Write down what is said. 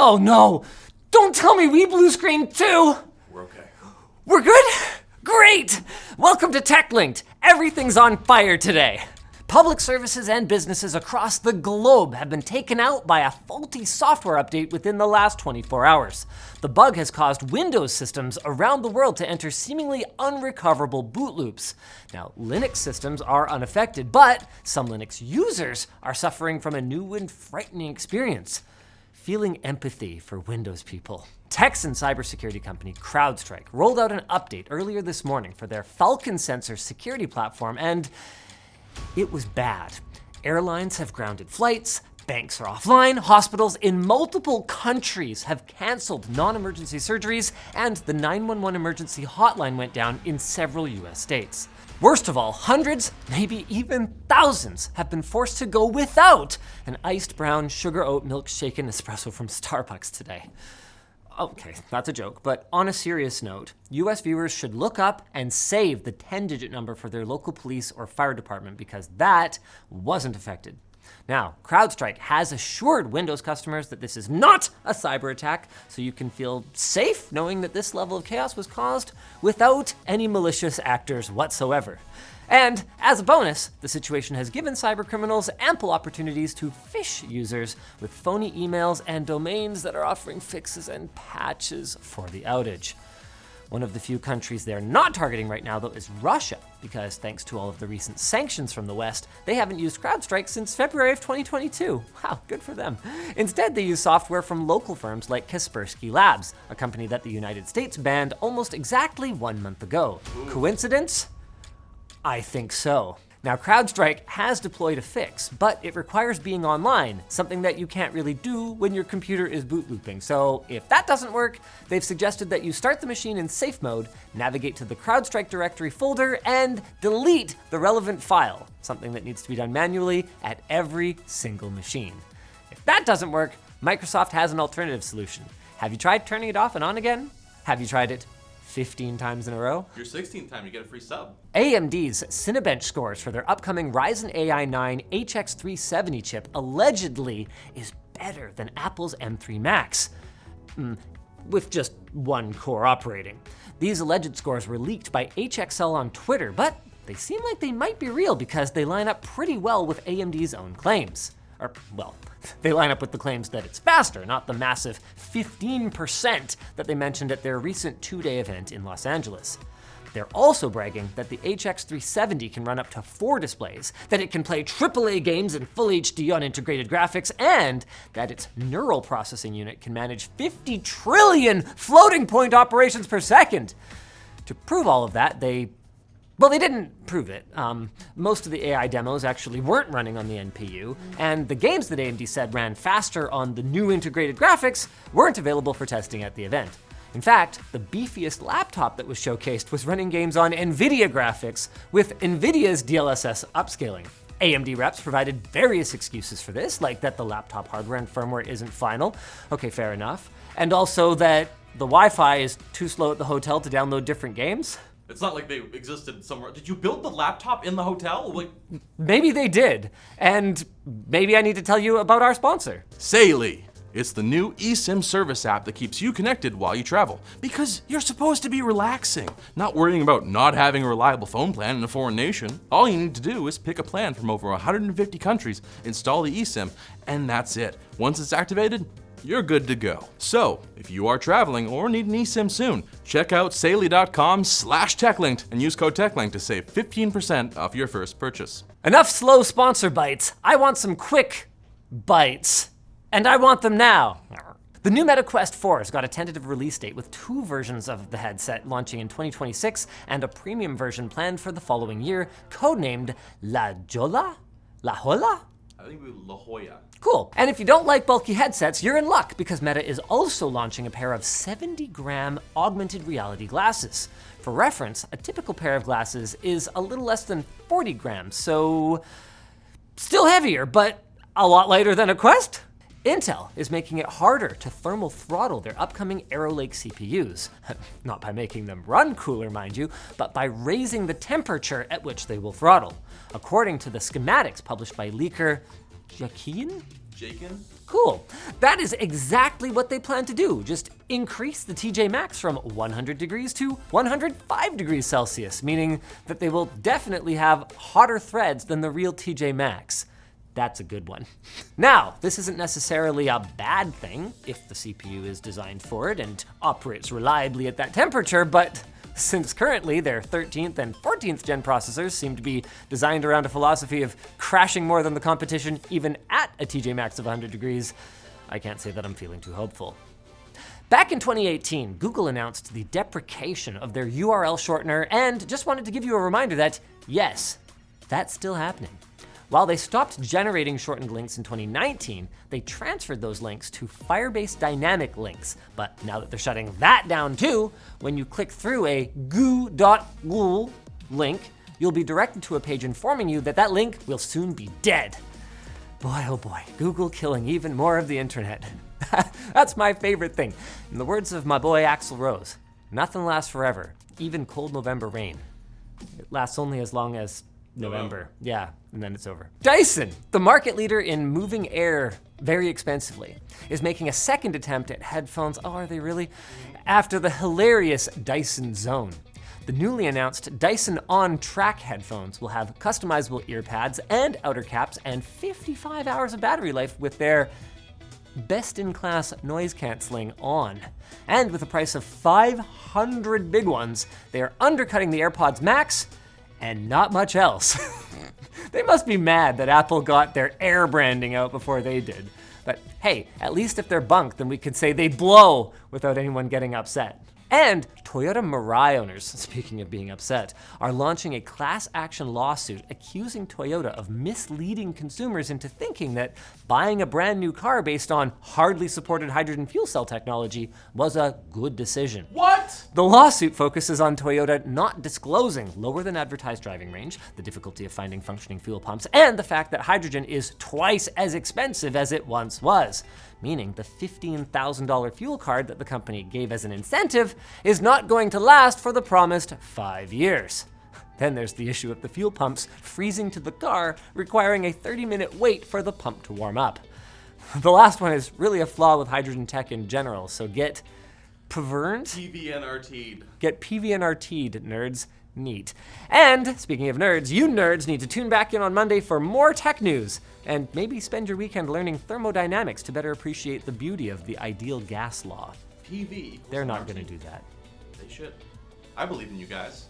Oh no! Don't tell me we blue screen too! We're okay. We're good? Great! Welcome to TechLinked. Everything's on fire today. Public services and businesses across the globe have been taken out by a faulty software update within the last 24 hours. The bug has caused Windows systems around the world to enter seemingly unrecoverable boot loops. Now, Linux systems are unaffected, but some Linux users are suffering from a new and frightening experience. Feeling empathy for Windows people. Texan cybersecurity company CrowdStrike rolled out an update earlier this morning for their Falcon sensor security platform, and it was bad. Airlines have grounded flights, banks are offline, hospitals in multiple countries have canceled non-emergency surgeries, and the 911 emergency hotline went down in several US states. Worst of all, hundreds, maybe even thousands, have been forced to go without an iced brown sugar oat milk shaken espresso from Starbucks today. Okay, that's a joke, but on a serious note, US viewers should look up and save the 10-digit number for their local police or fire department because that wasn't affected. Now, CrowdStrike has assured Windows customers that this is not a cyber attack, so you can feel safe knowing that this level of chaos was caused without any malicious actors whatsoever. And as a bonus, the situation has given cybercriminals ample opportunities to phish users with phony emails and domains that are offering fixes and patches for the outage. One of the few countries they're not targeting right now, though, is Russia, because thanks to all of the recent sanctions from the West, they haven't used CrowdStrike since February of 2022. Wow, good for them. Instead, they use software from local firms like Kaspersky Labs, a company that the United States banned almost exactly 1 month ago. Coincidence? I think so. Now, CrowdStrike has deployed a fix, but it requires being online, something that you can't really do when your computer is boot looping. So if that doesn't work, they've suggested that you start the machine in safe mode, navigate to the CrowdStrike directory folder, and delete the relevant file, something that needs to be done manually at every single machine. If that doesn't work, Microsoft has an alternative solution. Have you tried turning it off and on again? Have you tried it 15 times in a row? Your 16th time, you get a free sub. AMD's Cinebench scores for their upcoming Ryzen AI 9 HX370 chip allegedly is better than Apple's M3 Max, with just one core operating. These alleged scores were leaked by HXL on Twitter, but they seem like they might be real because they line up pretty well with AMD's own claims. Or, well, they line up with the claims that it's faster, not the massive 15% that they mentioned at their recent 2-day event in Los Angeles. They're also bragging that the HX370 can run up to 4 displays, that it can play AAA games in full HD on integrated graphics, and that its neural processing unit can manage 50 trillion floating point operations per second. To prove all of that, they didn't prove it. Most of the AI demos actually weren't running on the NPU, and the games that AMD said ran faster on the new integrated graphics weren't available for testing at the event. In fact, the beefiest laptop that was showcased was running games on NVIDIA graphics with NVIDIA's DLSS upscaling. AMD reps provided various excuses for this, like that the laptop hardware and firmware isn't final. Okay, fair enough. And also that the Wi-Fi is too slow at the hotel to download different games. It's not like they existed somewhere. Did you build the laptop in the hotel? Maybe they did. And maybe I need to tell you about our sponsor. Saily. It's the new eSIM service app that keeps you connected while you travel. Because you're supposed to be relaxing, not worrying about not having a reliable phone plan in a foreign nation. All you need to do is pick a plan from over 150 countries, install the eSIM, and that's it. Once it's activated, you're good to go. So, if you are traveling or need an eSIM soon, check out saily.com/techlinked and use code TechLinked to save 15% off your first purchase. Enough slow sponsor bites. I want some quick bites. And I want them now. The new Meta Quest 4 has got a tentative release date with 2 versions of the headset launching in 2026 and a premium version planned for the following year, codenamed La Jolla? La Jolla? I think we La Jolla. Cool. And if you don't like bulky headsets, you're in luck because Meta is also launching a pair of 70-gram augmented reality glasses. For reference, a typical pair of glasses is a little less than 40 grams, so still heavier, but a lot lighter than a Quest. Intel is making it harder to thermal throttle their upcoming Arrow Lake CPUs. Not by making them run cooler, mind you, but by raising the temperature at which they will throttle. According to the schematics published by leaker shaken. Cool. That is exactly what they plan to do. Just increase the TJ Maxx from 100 degrees to 105 degrees Celsius, meaning that they will definitely have hotter threads than the real TJ Maxx. That's a good one. Now, this isn't necessarily a bad thing if the CPU is designed for it and operates reliably at that temperature, but since currently their 13th and 14th gen processors seem to be designed around a philosophy of crashing more than the competition even at a TJ Maxx of 100 degrees, I can't say that I'm feeling too hopeful. Back in 2018, Google announced the deprecation of their URL shortener and just wanted to give you a reminder that, yes, that's still happening. While they stopped generating shortened links in 2019, they transferred those links to Firebase dynamic links. But now that they're shutting that down too, when you click through a goo.ghoul link, you'll be directed to a page informing you that that link will soon be dead. Boy, oh boy, Google killing even more of the internet. That's my favorite thing. In the words of my boy Axl Rose, nothing lasts forever, even cold November rain. It lasts only as long as November. Yeah, and then it's over. Dyson, the market leader in moving air very expensively, is making a second attempt at headphones. Oh, are they really? After the hilarious Dyson Zone. The newly announced Dyson On-Track headphones will have customizable ear pads and outer caps and 55 hours of battery life with their best-in-class noise canceling on. And with a price of 500 big ones, they are undercutting the AirPods Max and not much else. They must be mad that Apple got their Air branding out before they did. But hey, at least if they're bunk, then we could say they blow without anyone getting upset. And Toyota Mirai owners, speaking of being upset, are launching a class action lawsuit accusing Toyota of misleading consumers into thinking that buying a brand new car based on hardly supported hydrogen fuel cell technology was a good decision. What? The lawsuit focuses on Toyota not disclosing lower than advertised driving range, the difficulty of finding functioning fuel pumps, and the fact that hydrogen is twice as expensive as it once was. Meaning the $15,000 fuel card that the company gave as an incentive is not going to last for the promised 5 years. Then there's the issue of the fuel pumps freezing to the car, requiring a 30-minute wait for the pump to warm up. The last one is really a flaw with hydrogen tech in general, so get PVNRT'd. Get PVNRT'd, nerds. Neat. And speaking of nerds, you nerds need to tune back in on Monday for more tech news, and maybe spend your weekend learning thermodynamics to better appreciate the beauty of the ideal gas law. PV. They're not going to do that. They should. I believe in you guys.